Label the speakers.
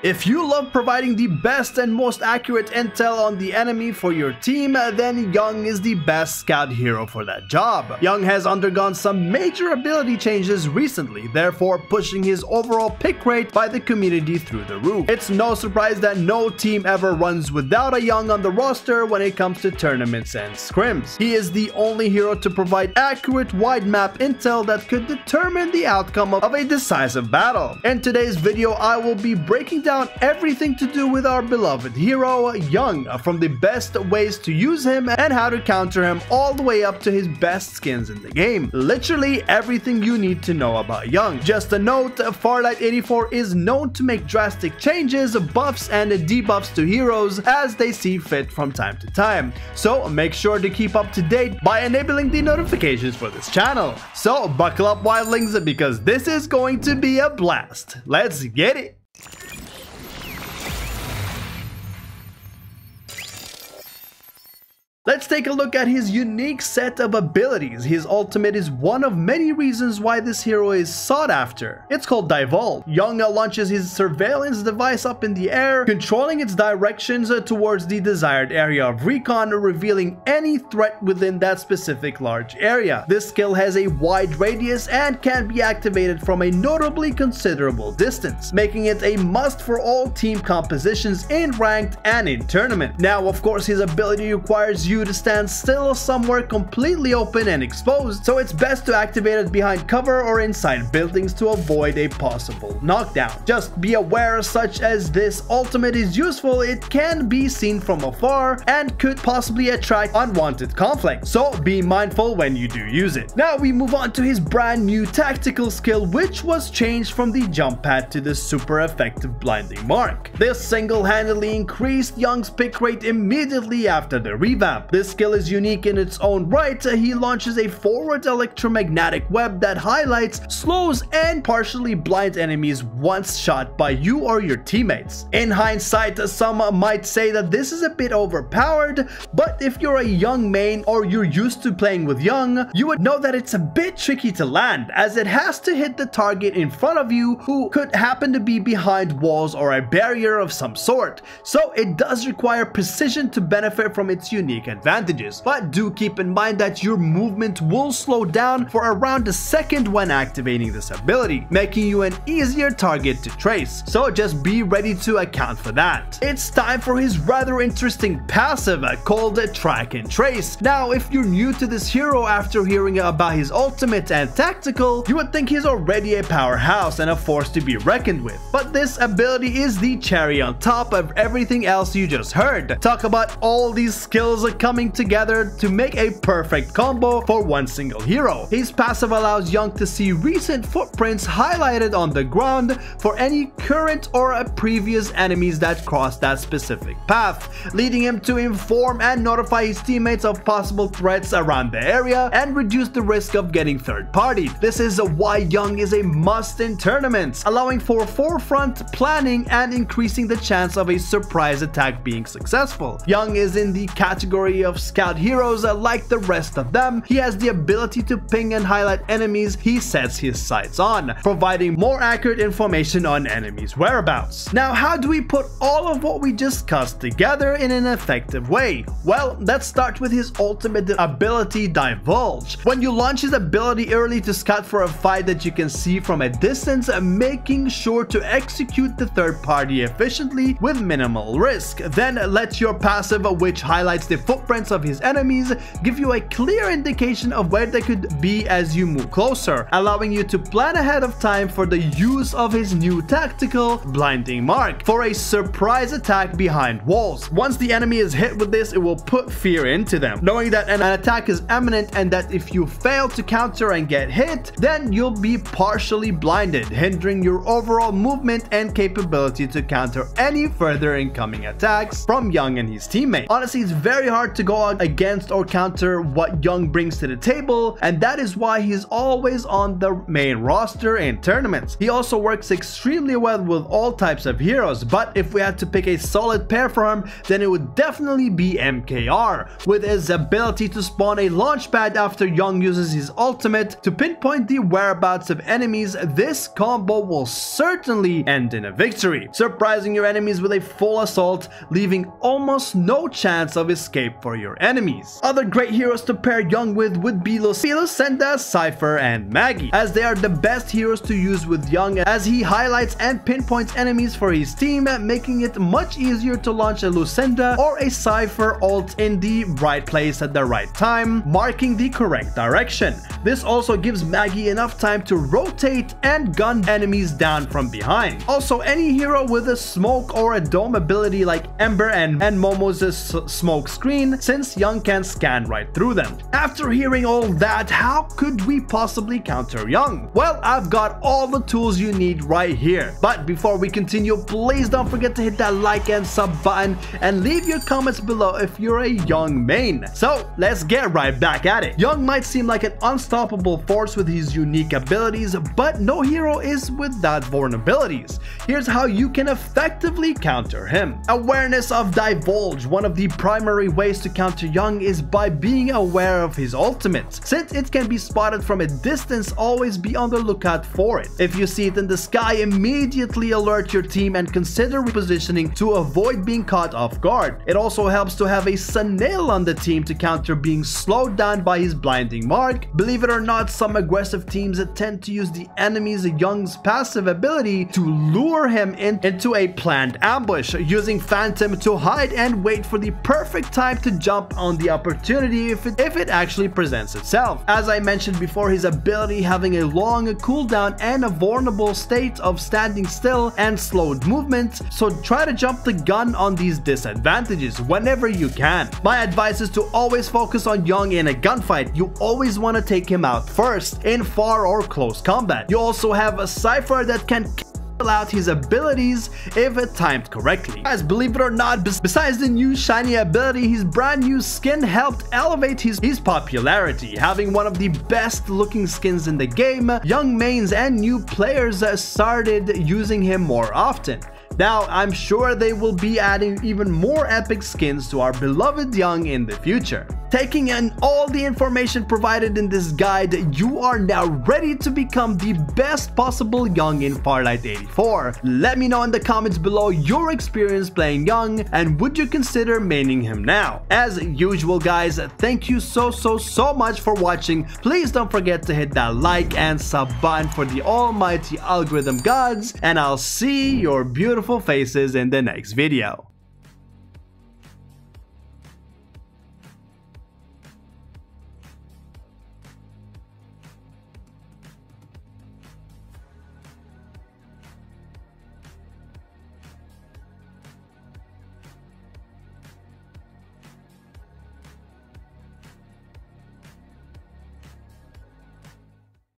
Speaker 1: If you love providing the best and most accurate intel on the enemy for your team, then Yong is the best scout hero for that job. Yong has undergone some major ability changes recently, therefore pushing his overall pick rate by the community through the roof. It's no surprise that no team ever runs without a Yong on the roster when it comes to tournaments and scrims. He is the only hero to provide accurate wide map intel that could determine the outcome of a decisive battle. In today's video, I will be breaking down everything to do with our beloved hero Yong, from the best ways to use him and how to counter him all the way up to his best skins in the game. Literally everything you need to know about Yong. Just a note, Farlight 84 is known to make drastic changes, buffs and debuffs to heroes as they see fit from time to time, so make sure to keep up to date by enabling the notifications for this channel. So buckle up wildlings, because this is going to be a blast. Let's get it! Let's take a look at his unique set of abilities. His ultimate is one of many reasons why this hero is sought after. It's called Divulge. Yong launches his surveillance device up in the air, controlling its directions towards the desired area of recon, revealing any threat within that specific large area. This skill has a wide radius and can be activated from a notably considerable distance, making it a must for all team compositions in ranked and in tournament. Now, of course, his ability requires you to stand still somewhere completely open and exposed, so it's best to activate it behind cover or inside buildings to avoid a possible knockdown. Just be aware, such as this ultimate is useful, it can be seen from afar and could possibly attract unwanted conflict, so be mindful when you do use it. Now we move on to his brand new tactical skill, which was changed from the jump pad to the super effective blinding mark. This single-handedly increased Yong's pick rate immediately after the revamp. This skill is unique in its own right. He launches a forward electromagnetic web that highlights, slows, and partially blinds enemies once shot by you or your teammates. In hindsight, some might say that this is a bit overpowered, but if you're a Yong main or you're used to playing with Yong, you would know that it's a bit tricky to land, as it has to hit the target in front of you who could happen to be behind walls or a barrier of some sort, so it does require precision to benefit from its unique advantages. But do keep in mind that your movement will slow down for around a second when activating this ability, making you an easier target to trace, so just be ready to account for that. It's time for his rather interesting passive called Track and Trace. Now, if you're new to this hero after hearing about his ultimate and tactical, you would think he's already a powerhouse and a force to be reckoned with, but this ability is the cherry on top of everything else you just heard. Talk about all these skills coming together to make a perfect combo for one single hero. His passive allows Yong to see recent footprints highlighted on the ground for any current or previous enemies that cross that specific path, leading him to inform and notify his teammates of possible threats around the area and reduce the risk of getting third-partied. This is why Yong is a must in tournaments, allowing for forefront planning and increasing the chance of a surprise attack being successful. Yong is in the category of scout heroes. Like the rest of them, he has the ability to ping and highlight enemies he sets his sights on, providing more accurate information on enemies' whereabouts. Now, how do we put all of what we discussed together in an effective way? Well, let's start with his ultimate ability, Divulge. When you launch his ability early to scout for a fight that you can see from a distance, making sure to execute the third party efficiently with minimal risk. Then let your passive, which highlights the footprints of his enemies, give you a clear indication of where they could be as you move closer, allowing you to plan ahead of time for the use of his new tactical blinding mark for a surprise attack behind walls. Once the enemy is hit with this, it will put fear into them, knowing that an attack is imminent and that if you fail to counter and get hit, then you'll be partially blinded, hindering your overall movement and capability to counter any further incoming attacks from Yong and his teammate. Honestly, it's very hard to go against or counter what Yong brings to the table, and that is why he's always on the main roster in tournaments. He also works extremely well with all types of heroes, but if we had to pick a solid pair for him, then it would definitely be MKR, with his ability to spawn a launch pad after Yong uses his ultimate to pinpoint the whereabouts of enemies. This combo will certainly end in a victory, surprising your enemies with a full assault, leaving almost no chance of escape for your enemies. Other great heroes to pair Yong with would be Lucenda, Cypher, and Maggie, as they are the best heroes to use with Yong, as he highlights and pinpoints enemies for his team, making it much easier to launch a Lucenda or a Cypher ult in the right place at the right time, marking the correct direction. This also gives Maggie enough time to rotate and gun enemies down from behind. Also, any hero with a smoke or a dome ability like Ember and Momo's smoke screen, since Yong can scan right through them. After hearing all that, how could we possibly counter Yong? Well, I've got all the tools you need right here. But before we continue, please don't forget to hit that like and sub button and leave your comments below if you're a Yong main. So let's get right back at it. Yong might seem like an unstoppable force with his unique abilities, but no hero is without vulnerabilities. Here's how you can effectively counter him. Awareness of Divulge. One of the primary ways to counter Yong is by being aware of his ultimate. Since it can be spotted from a distance, always be on the lookout for it. If you see it in the sky, immediately alert your team and consider repositioning to avoid being caught off guard. It also helps to have a Snail on the team to counter being slowed down by his blinding mark. Believe it or not, some aggressive teams tend to use the enemy's Yong's passive ability to lure him into a planned ambush, using Phantom to hide and wait for the perfect time to jump on the opportunity if it actually presents itself. As I mentioned before, his ability having a long cooldown and a vulnerable state of standing still and slowed movement, so try to jump the gun on these disadvantages whenever you can. My advice is to always focus on Yong in a gunfight. You always want to take him out first in far or close combat. You also have a Cypher that can out his abilities if timed correctly. Guys, believe it or not, besides the new shiny ability, his brand new skin helped elevate his popularity. Having one of the best looking skins in the game, young mains and new players started using him more often. Now, I'm sure they will be adding even more epic skins to our beloved Yong in the future. Taking in all the information provided in this guide, you are now ready to become the best possible Yong in Farlight 84. Let me know in the comments below your experience playing Yong, and would you consider maining him now? As usual guys, thank you so much for watching. Please don't forget to hit that like and sub button for the almighty algorithm gods, and I'll see your beautiful faces in the next video.